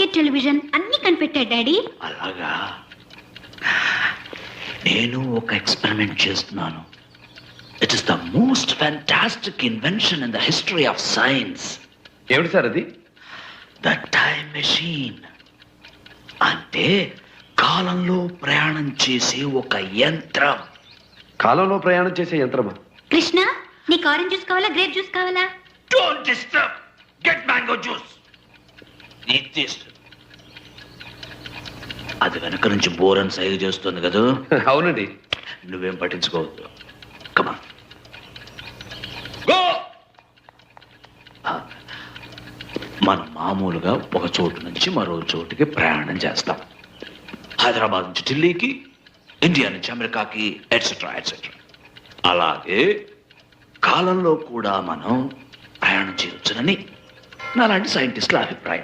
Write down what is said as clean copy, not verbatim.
Pocket television అన్ని కనిపెట్టాడు daddy. అలాగా. నేను ఒక ఎక్స్పెరిమెంట్ చేస్తున్నాను. It is the most fantastic invention in the history of science. ఏమిటి సార్ అది? ద టైమ్ మెషిన్ అంటే కాలంలో ప్రయాణం చేసే ఒక యంత్రం. కాలంలో ప్రయాణం చేసే యంత్రమా? కృష్ణ, నీకు ఆరెంజ్ జ్యూస్ కావాలా, గ్రేప్ జ్యూస్ కావాలా? Don't disturb. Get mango juice. అది వెనక నుంచి బోరన్ సైగ చేస్తుంది కదా. అవునండి. నువ్వేం పట్టించుకోవద్దు. కమా గో. మనం మామూలుగా ఒక చోటు నుంచి మరో చోటుకి ప్రయాణం చేస్తాం. హైదరాబాద్ నుంచి ఢిల్లీకి, ఇండియా నుంచి అమెరికాకి, ఎట్సెట్రా ఎట్సెట్రా. అలాగే కాలంలో కూడా మనం ప్రయాణం చేయవచ్చునని నాలాంటి సైంటిస్టుల అభిప్రాయం.